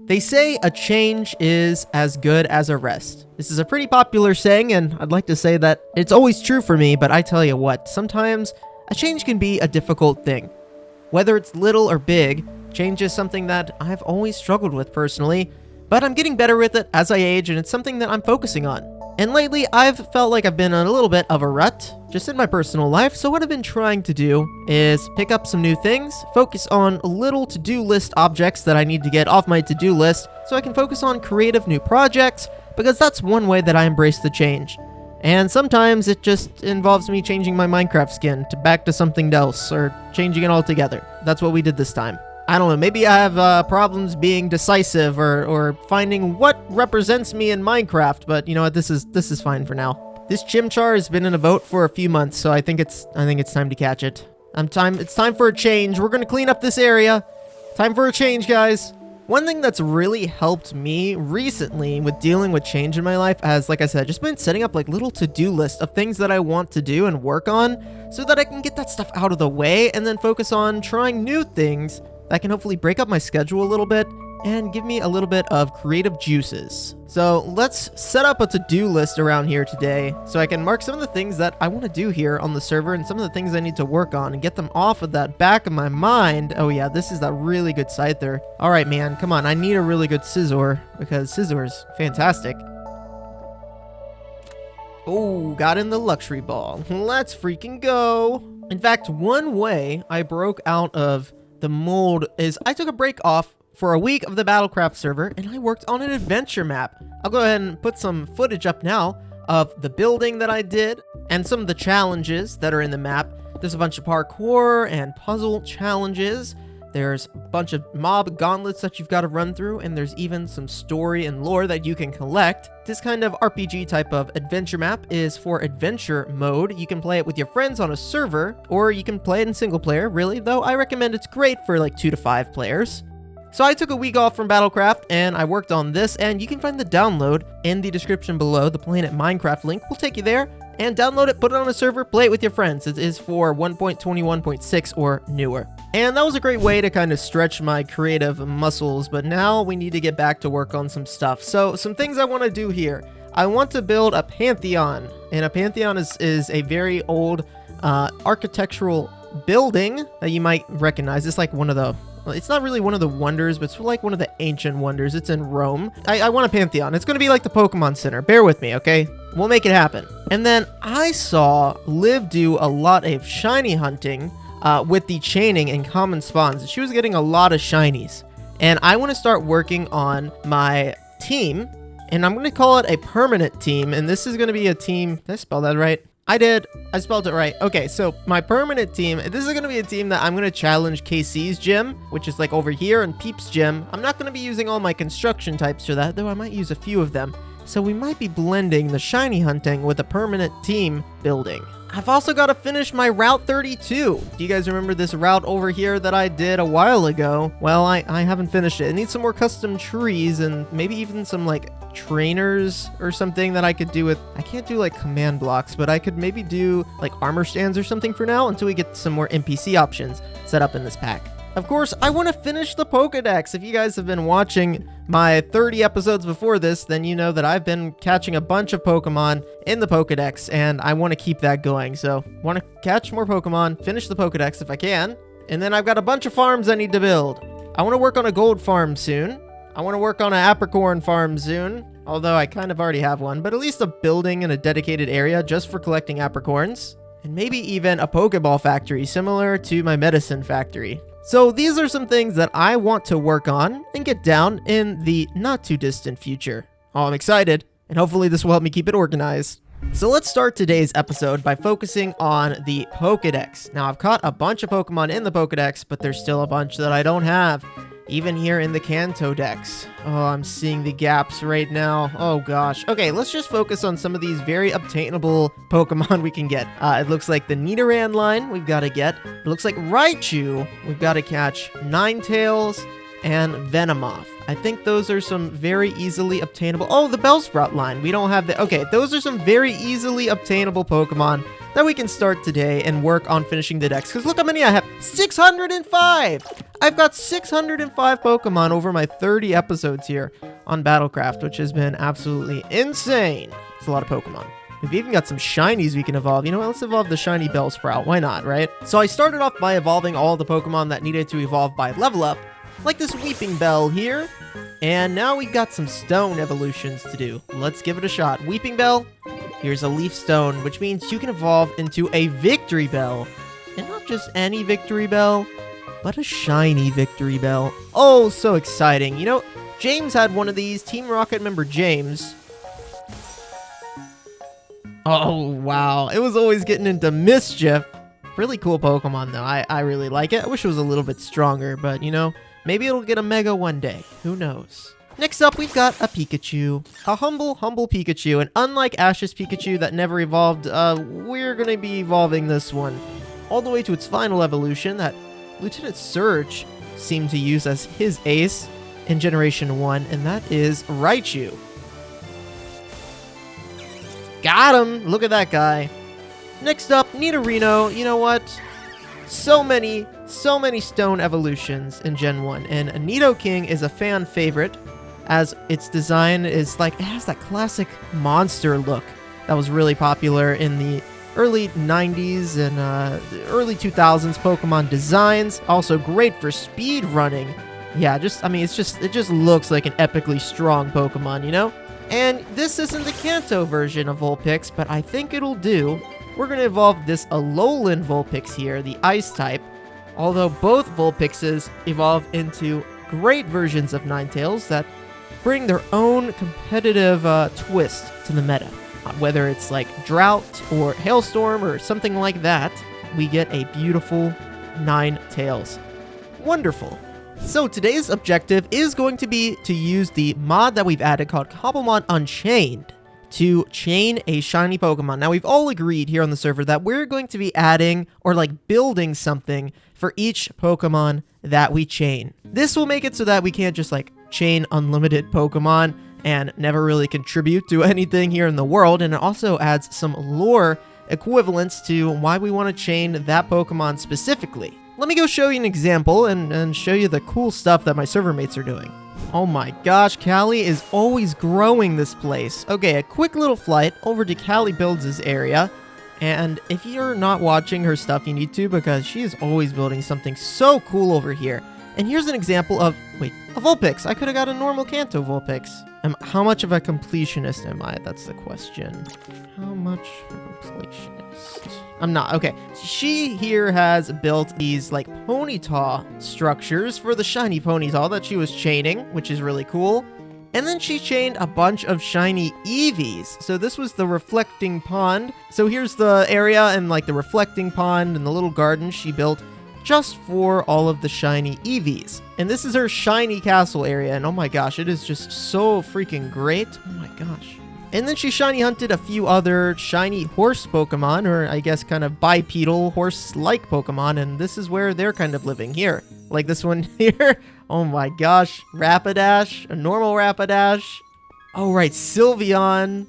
They say a change is as good as a rest. This is a pretty popular saying, and I'd like to say that it's always true for me, but I tell you what, sometimes a change can be a difficult thing. Whether it's little or big, change is something that I've always struggled with personally, but I'm getting better with it as I age, and it's something that I'm focusing on. And lately, I've felt like I've been in a little bit of a rut, just in my personal life, so what I've been trying to do is pick up some new things, focus on little to-do list objects that I need to get off my to-do list, so I can focus on creative new projects, because that's one way that I embrace the change. And sometimes it just involves me changing my Minecraft skin back to something else, or changing it altogether. That's what we did this time. I don't know, maybe I have problems being decisive or finding what represents me in Minecraft, but you know what, this is fine for now. This Chimchar has been in a boat for a few months, so I think it's time to catch it. It's time for a change. We're gonna clean up this area. Time for a change, guys. One thing that's really helped me recently with dealing with change in my life has, like I said, just been setting up like little to-do lists of things that I want to do and work on so that I can get that stuff out of the way and then focus on trying new things that can hopefully break up my schedule a little bit and give me a little bit of creative juices. So let's set up a to-do list around here today so I can mark some of the things that I want to do here on the server and some of the things I need to work on and get them off of that back of my mind. Oh yeah, this is that really good Scyther. All right, man, come on. I need a really good Scizor because Scizor is fantastic. Oh, got in the luxury ball. Let's freaking go. In fact, one way I broke out of the mold is I took a break off for a week of the BattleCraft server and I worked on an adventure map. I'll go ahead and put some footage up now of the building that I did and some of the challenges that are in the map. There's a bunch of parkour and puzzle challenges. There's a bunch of mob gauntlets that you've got to run through, and there's even some story and lore that you can collect. This kind of RPG type of adventure map is for adventure mode. You can play it with your friends on a server, or you can play it in single player, really, though I recommend it's great for like 2 to 5 players. So I took a week off from BattleCraft, and I worked on this, and you can find the download in the description below. The Planet Minecraft link will take you there, and download it, put it on a server, play it with your friends. It is for 1.21.6 or newer. And that was a great way to kind of stretch my creative muscles, but now we need to get back to work on some stuff. So some things I want to do here. I want to build a Pantheon, and a Pantheon is a very old architectural building that you might recognize. It's like one of the... Well, it's not really one of the wonders, but it's like one of the ancient wonders. It's in Rome. I want a Pantheon. It's going to be like the Pokemon Center. Bear with me, okay? We'll make it happen. And then I saw Liv do a lot of shiny hunting with the chaining and common spawns. She was getting a lot of shinies. And I want to start working on my team. And I'm going to call it a permanent team. And this is going to be a team... Did I spell that right? I did. I spelled it right. Okay, so my permanent team, this is going to be a team that I'm going to challenge KC's gym, which is like over here, and Peep's gym. I'm not going to be using all my construction types for that, though I might use a few of them. So we might be blending the shiny hunting with a permanent team building. I've also got to finish my Route 32. Do you guys remember this route over here that I did a while ago? Well, I haven't finished it. It needs some more custom trees and maybe even some like trainers or something that I could do with... I can't do like command blocks, but I could maybe do like armor stands or something for now until we get some more NPC options set up in this pack. Of course, I want to finish the Pokedex. If you guys have been watching my 30 episodes before this, then you know that I've been catching a bunch of Pokemon in the Pokedex, and I want to keep that going. So, want to catch more Pokemon, finish the Pokedex if I can, and then I've got a bunch of farms I need to build. I want to work on a gold farm soon. I want to work on an apricorn farm soon, although I kind of already have one, but at least a building in a dedicated area just for collecting apricorns, and maybe even a Pokeball factory similar to my medicine factory. So these are some things that I want to work on and get down in the not too distant future. Oh, I'm excited, and hopefully this will help me keep it organized. So let's start today's episode by focusing on the Pokedex. Now I've caught a bunch of Pokemon in the Pokedex, but there's still a bunch that I don't have. Even here in the Kanto Dex. Oh, I'm seeing the gaps right now. Oh gosh. Okay, let's just focus on some of these very obtainable Pokemon we can get. It looks like the Nidoran line we've got to get. It looks like Raichu we've got to catch. Ninetales and Venomoth. I think those are some very easily obtainable... Oh, the Bellsprout line. We don't have the... Okay, those are some very easily obtainable Pokemon that we can start today and work on finishing the dex. Because look how many I have. 605! I've got 605 Pokemon over my 30 episodes here on BattleCraft, which has been absolutely insane. It's a lot of Pokemon. We've even got some shinies we can evolve. You know what? Let's evolve the shiny Bellsprout. Why not, right? So I started off by evolving all the Pokemon that needed to evolve by level up, like this Weeping Bell here. And now we've got some stone evolutions to do. Let's give it a shot. Weeping Bell, here's a Leaf Stone, which means you can evolve into a Victory Bell. And not just any Victory Bell, but a shiny Victory Bell. Oh, so exciting. You know, James had one of these. Team Rocket member James. Oh, wow. It was always getting into mischief. Really cool Pokemon, though. I really like it. I wish it was a little bit stronger, but, you know, maybe it'll get a Mega one day. Who knows? Next up, we've got a Pikachu. A humble Pikachu. And unlike Ash's Pikachu that never evolved, we're going to be evolving this one all the way to its final evolution that Lieutenant Surge seemed to use as his ace in Generation 1, and that is Raichu. Got him! Look at that guy. Next up, Nidorino. You know what? So many stone evolutions in Gen 1, and Nidoking is a fan favorite as its design is like, it has that classic monster look that was really popular in the early 90s and early 2000s Pokemon designs. Also great for speed running. Yeah, it just looks like an epically strong Pokemon, you know? And this isn't the Kanto version of Vulpix, but I think it'll do. We're going to evolve this Alolan Vulpix here, the Ice type. Although both Vulpixes evolve into great versions of Ninetales that bring their own competitive twist to the meta. Whether it's like Drought or Hailstorm or something like that, we get a beautiful Ninetales. Wonderful. So today's objective is going to be to use the mod that we've added called Cobblemon Unchained to chain a shiny Pokemon. Now, we've all agreed here on the server that we're going to be adding or like building something for each Pokemon that we chain. This will make it so that we can't just like chain unlimited Pokemon and never really contribute to anything here in the world, and it also adds some lore equivalence to why we want to chain that Pokemon specifically. Let me go show you an example and show you the cool stuff that my server mates are doing. Oh my gosh, Callie is always growing this place. Okay, a quick little flight over to Callie Builds' area, and if you're not watching her stuff, you need to, because she is always building something so cool over here. And here's an example of, wait, a Vulpix. I could have got a normal Kanto Vulpix. How much of a completionist am I? That's the question. How much of a completionist? I'm not. Okay. She here has built these like Ponyta structures for the shiny Ponyta that she was chaining, which is really cool. And then she chained a bunch of shiny Eevees. So this was the reflecting pond. So here's the area and like the reflecting pond and the little garden she built just for all of the shiny Eevees. And this is her shiny castle area, and oh my gosh, it is just so freaking great. Oh my gosh. And then she shiny hunted a few other shiny horse Pokemon, or I guess kind of bipedal horse-like Pokemon, and this is where they're kind of living here. Like this one here. Oh my gosh. Rapidash, a normal Rapidash. Oh right, Sylveon.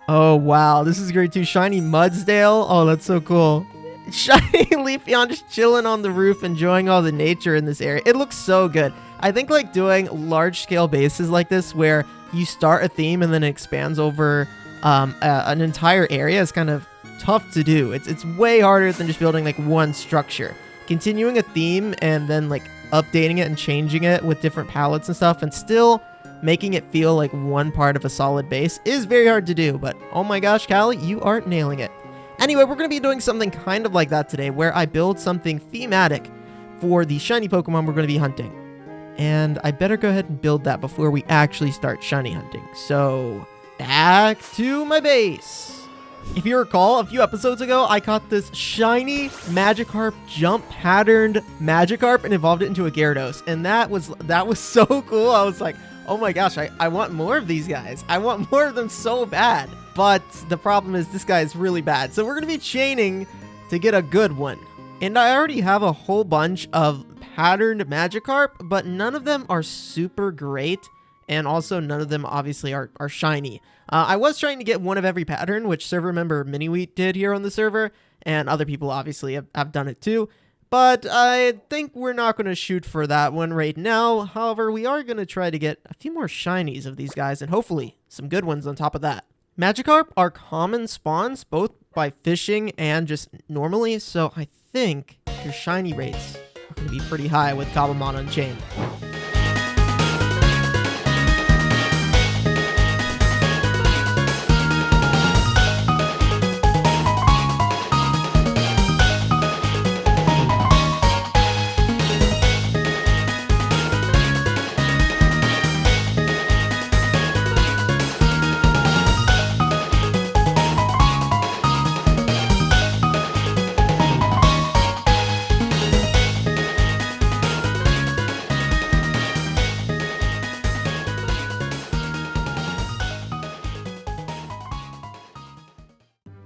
Oh wow, this is great too. Shiny Mudsdale. Oh, that's so cool. Shiny Leafeon just chilling on the roof, enjoying all the nature in this area. It looks so good. I think like doing large-scale bases like this where you start a theme and then it expands over an entire area is kind of tough to do. It's way harder than just building like one structure. Continuing a theme and then like updating it and changing it with different palettes and stuff and still making it feel like one part of a solid base is very hard to do. But oh my gosh, Callie, you are nailing it. Anyway, we're going to be doing something kind of like that today, where I build something thematic for the shiny Pokemon we're going to be hunting. And I better go ahead and build that before we actually start shiny hunting. So, back to my base. If you recall, a few episodes ago, I caught this shiny Magikarp Jump patterned Magikarp and evolved it into a Gyarados. And that was so cool. I was like, oh my gosh, I want more of these guys. I want more of them so bad. But the problem is this guy is really bad. So we're going to be chaining to get a good one. And I already have a whole bunch of patterned Magikarp, but none of them are super great. And also none of them obviously are shiny. I was trying to get one of every pattern, which server member Miniwheat did here on the server. And other people obviously have done it too. But I think we're not going to shoot for that one right now. However, we are going to try to get a few more shinies of these guys, and hopefully some good ones on top of that. Magikarp are common spawns, both by fishing and just normally, so I think your shiny rates are going to be pretty high with Cobblemon Unchained.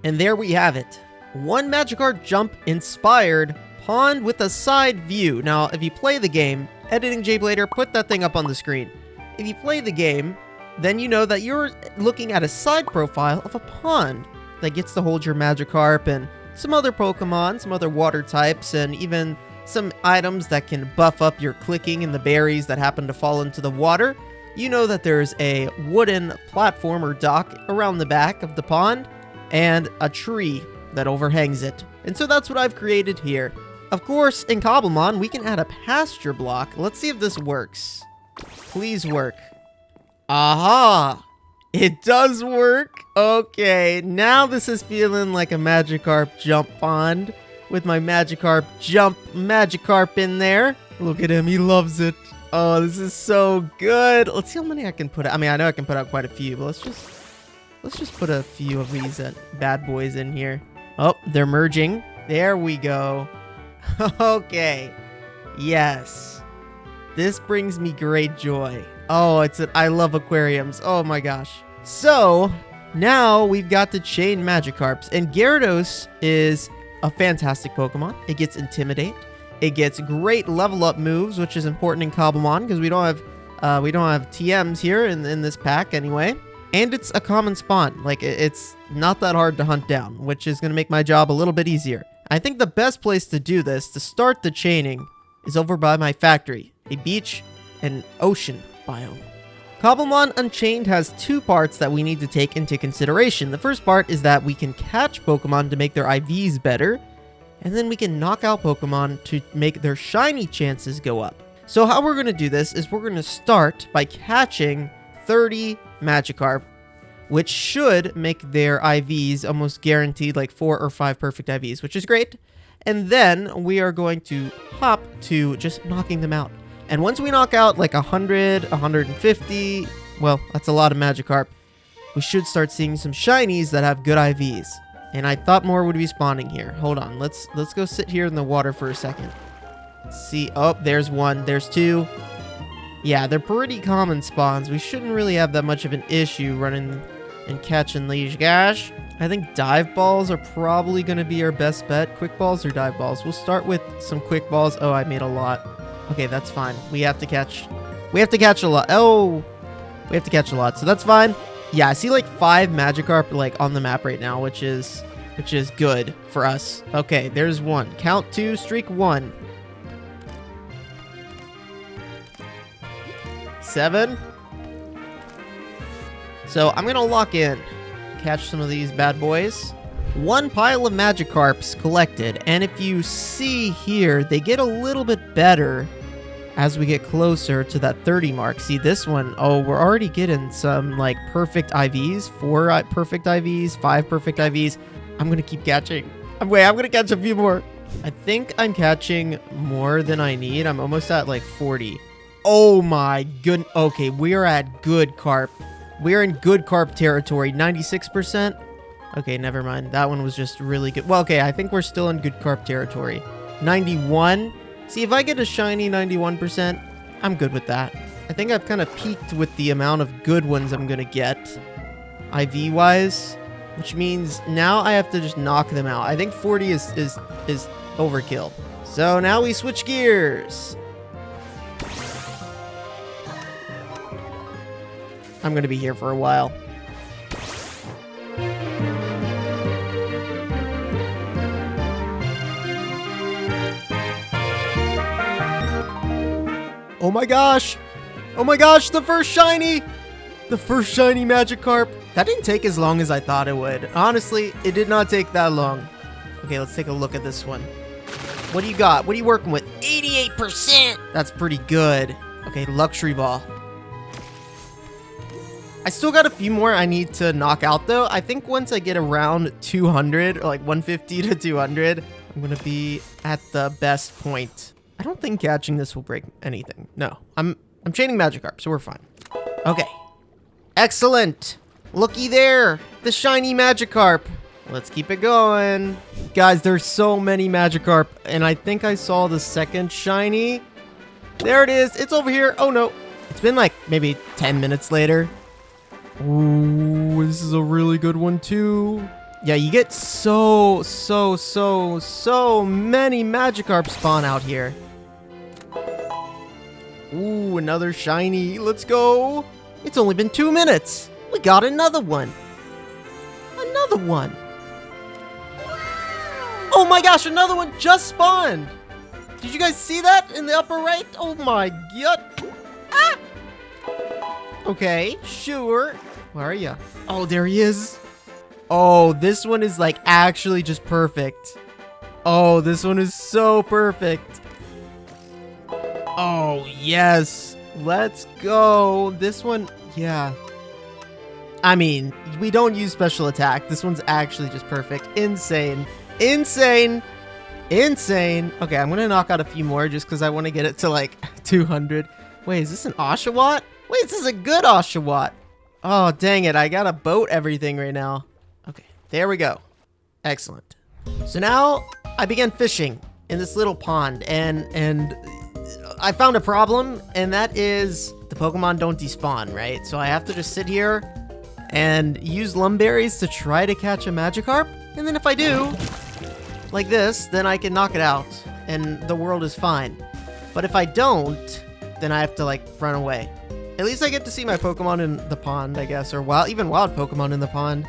And there we have it. One Magikarp Jump inspired pond with a side view. Now, if you play the game, editing jblader, put that thing up on the screen. If you play the game, then you know that you're looking at a side profile of a pond that gets to hold your Magikarp and some other Pokemon, some other water types, and even some items that can buff up your clicking and the berries that happen to fall into the water. You know that there's a wooden platform or dock around the back of the pond, and a tree that overhangs it. And so that's what I've created here. Of course, in Cobblemon, we can add a pasture block. Let's see if this works. Please work. Aha! It does work! Okay, now this is feeling like a Magikarp Jump pond with my Magikarp Jump Magikarp in there. Look at him, he loves it. Oh, this is so good. Let's see how many I can put out. I mean, I know I can put out quite a few, but let's just put a few of these bad boys in here. Oh, they're merging. There we go. Okay. Yes. This brings me great joy. Oh, I love aquariums. Oh my gosh. So, now we've got the chain Magikarps. And Gyarados is a fantastic Pokemon. It gets Intimidate. It gets great level up moves, which is important in Cobblemon because we don't have TMs here in this pack anyway. And it's a common spawn. Like, it's not that hard to hunt down, which is going to make my job a little bit easier. I think the best place to do this, to start the chaining, is over by my factory, a beach and ocean biome. Cobblemon Unchained has two parts that we need to take into consideration. The first part is that we can catch Pokemon to make their IVs better, and then we can knock out Pokemon to make their shiny chances go up. So how we're going to do this is we're going to start by catching 30 Magikarp, which should make their IVs almost guaranteed, like 4 or 5 perfect IVs, which is great. And then we are going to hop to just knocking them out. And once we knock out like 100, 150, well, that's a lot of Magikarp, we should start seeing some shinies that have good IVs. And I thought more would be spawning here. Hold on, let's go sit here in the water for a second. See, oh, there's one, there's two. Yeah, they're pretty common spawns. We shouldn't really have that much of an issue running and catching these guys. I think dive balls are probably going to be our best bet. Quick balls or dive balls? We'll start with some quick balls. Oh, I made a lot. Okay, that's fine. We have to catch a lot. Oh, we have to catch a lot. So that's fine. Yeah, I see like 5 Magikarp like on the map right now, which is good for us. Okay, there's one. Count 2, streak 1. 7. So I'm gonna lock in, catch some of these bad boys. 1 pile of Magikarps collected, and if you see here, they get a little bit better as we get closer to that 30 mark. See this one, oh, we're already getting some like perfect IVs, 4 perfect IVs, 5 perfect IVs. I'm gonna keep catching. I'm gonna catch a few more. I think I'm catching more than I need. I'm almost at like 40. Oh my good. Okay, we're at good carp. We're in good carp territory. 96%. Okay, never mind. That one was just really good. Well, okay, I think we're still in good carp territory. 91. See, if I get a shiny 91%, I'm good with that. I think I've kind of peaked with the amount of good ones I'm gonna get, IV-wise, which means now I have to just knock them out. I think 40 is overkill. So now we switch gears. I'm going to be here for a while. Oh my gosh. Oh my gosh, the first shiny. The first shiny Magikarp. That didn't take as long as I thought it would. Honestly, it did not take that long. Okay, let's take a look at this one. What do you got? What are you working with? 88%. That's pretty good. Okay, luxury ball. I still got a few more I need to knock out though. I think once I get around 200 or like 150 to 200, I'm gonna be at the best point. I don't think catching this will break anything. No, I'm chaining Magikarp, so we're fine. Okay, excellent. Looky there, the shiny Magikarp. Let's keep it going. Guys, there's so many Magikarp, and I think I saw the second shiny. There it is. It's over here. Oh no, it's been like maybe 10 minutes later. Ooh, this is a really good one too. Yeah, you get so many Magikarp spawn out here. Ooh, another shiny. Let's go. It's only been 2 minutes. We got another one. Another one. Oh my gosh, another one just spawned. Did you guys see that in the upper right? Oh my god. Ah! Okay, sure. Where are you? Oh, there he is. Oh, this one is like actually just perfect. Oh, this one is so perfect. Oh, yes. Let's go. This one, yeah. I mean, we don't use special attack. This one's actually just perfect. Insane. Insane. Insane. Okay, I'm going to knock out a few more just because I want to get it to like 200. Wait, is this an Oshawott? Wait, this is a good Oshawott. Oh, dang it. I got to boat everything right now. Okay, there we go. Excellent. So now I began fishing in this little pond and I found a problem, and that is the Pokemon don't despawn, right? So I have to just sit here and use Lumberries to try to catch a Magikarp. And then if I do, like this, then I can knock it out and the world is fine. But if I don't, then I have to like run away. At least I get to see my Pokemon in the pond, I guess, or even wild Pokemon in the pond.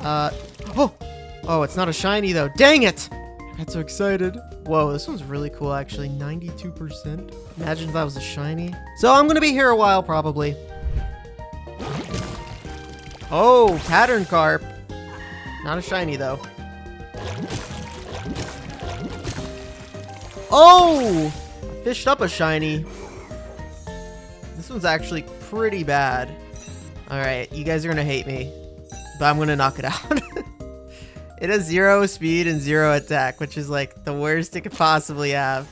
Oh, it's not a shiny though. Dang it! I got so excited. Whoa, this one's really cool actually. 92%. Imagine if that was a shiny. So I'm gonna be here a while probably. Oh, Pattern Carp. Not a shiny though. Oh! Fished up a shiny. This one's actually pretty bad. Alright, you guys are gonna hate me, but I'm gonna knock it out. It has 0 speed and 0 attack, which is like the worst it could possibly have.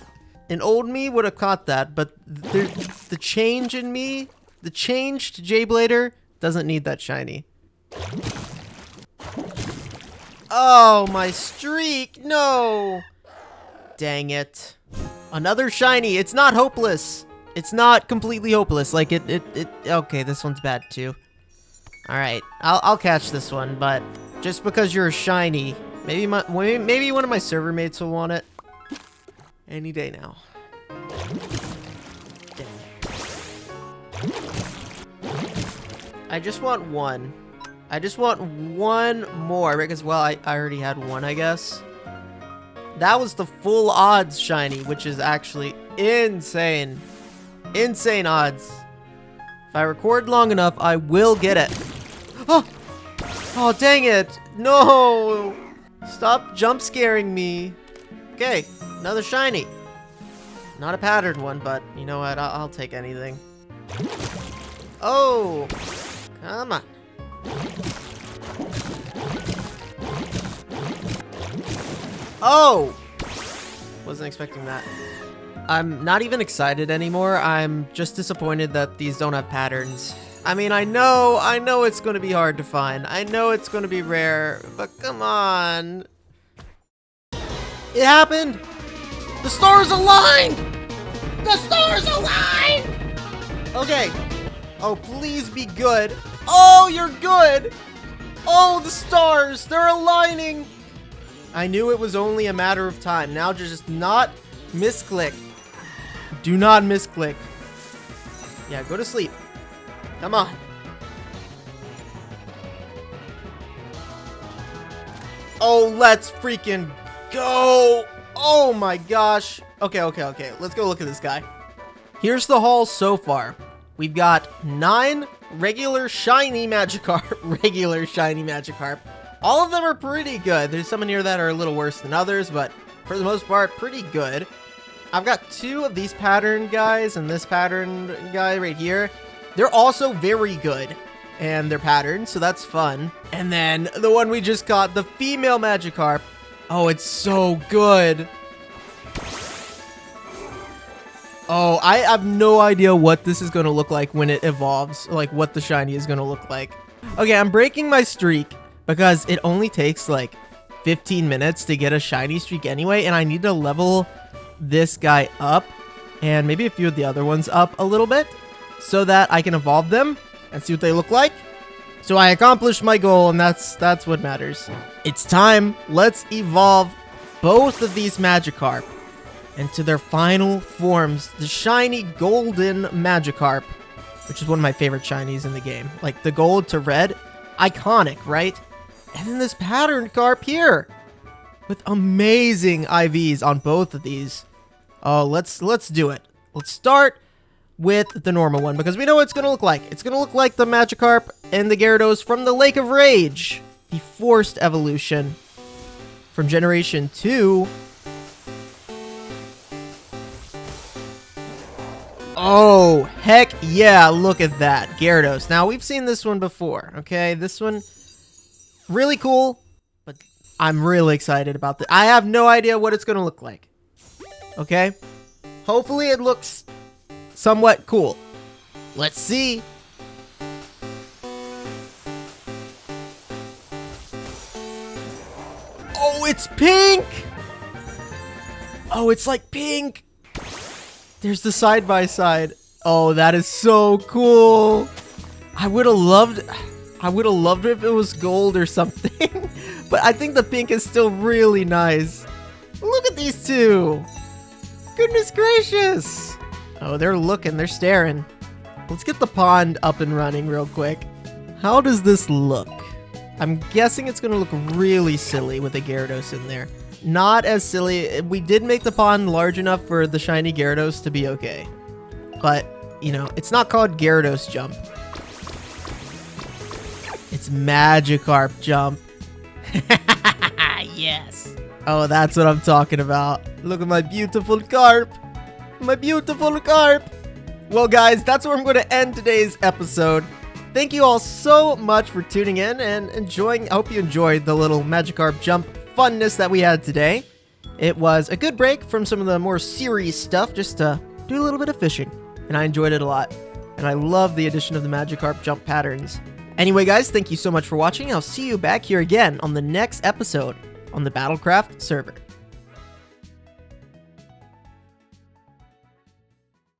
An old me would have caught that, but the change in me, the changed jblader, doesn't need that shiny. Oh, my streak! No! Dang it. Another shiny. It's not hopeless. It's not completely hopeless. Like okay, this one's bad too. Alright, I'll catch this one, but just because you're a shiny, maybe one of my server mates will want it. Any day now. Dang. I just want one. I just want one more because, well, I already had one, I guess. That was the full odds shiny, which is actually insane. Insane odds. If I record long enough, I will get it. Oh! Oh, dang it. No! Stop jump scaring me. Okay, another shiny. Not a patterned one, but you know what? I'll take anything. Oh! Come on. Oh! Wasn't expecting that. I'm not even excited anymore. I'm just disappointed that these don't have patterns. I mean, I know it's going to be hard to find. I know it's going to be rare, but come on. It happened! The stars aligned! The stars aligned! Okay. Oh, please be good. Oh, you're good! Oh, the stars! They're aligning! I knew it was only a matter of time. Now just not misclick. Do not misclick. Yeah, go to sleep. Come on. Oh, let's freaking go. Oh my gosh. Okay. Let's go look at this guy. Here's the haul so far. We've got 9 regular shiny Magikarp. Regular shiny Magikarp. All of them are pretty good. There's some in here that are a little worse than others, but for the most part, pretty good. I've got 2 of these pattern guys and this pattern guy right here. They're also very good. And they're patterned, so that's fun. And then the one we just got, the female Magikarp. Oh, it's so good. Oh, I have no idea what this is going to look like when it evolves. Like, what the shiny is going to look like. Okay, I'm breaking my streak because it only takes, like, 15 minutes to get a shiny streak anyway. And I need to level this guy up and maybe a few of the other ones up a little bit so that I can evolve them and see what they look like. So I accomplished my goal, and that's what matters. It's time. Let's evolve both of these Magikarp into their final forms. The shiny golden Magikarp, which is one of my favorite shinies in the game. Like the gold to red, iconic, right? And then this patterned carp here with amazing IVs on both of these. Oh, let's do it. Let's start with the normal one, because we know what it's going to look like. It's going to look like the Magikarp and the Gyarados from the Lake of Rage. The forced evolution from Generation 2. Oh, heck yeah, look at that. Gyarados. Now, we've seen this one before, okay? This one, really cool, but I'm really excited about this. I have no idea what it's going to look like, okay? Hopefully it looks somewhat cool. Let's see. Oh, it's pink! Oh, it's like pink! There's the side-by-side. Oh, that is so cool! I would have loved if it was gold or something. But I think the pink is still really nice. Look at these two! Goodness gracious! Oh, they're looking, they're staring. Let's get the pond up and running real quick. How does this look? I'm guessing it's gonna look really silly with a Gyarados in there. Not as silly. We did make the pond large enough for the shiny Gyarados to be okay. But, you know, it's not called Gyarados Jump. It's Magikarp Jump. Yes. Oh, that's what I'm talking about. Look at my beautiful carp. My beautiful carp. Well, guys, that's where I'm going to end today's episode. Thank you all so much for tuning in and enjoying. I hope you enjoyed the little Magikarp Jump funness that we had today. It was a good break from some of the more serious stuff just to do a little bit of fishing. And I enjoyed it a lot. And I love the addition of the Magikarp Jump patterns. Anyway, guys, thank you so much for watching. I'll see you back here again on the next episode on the BattleCraft server.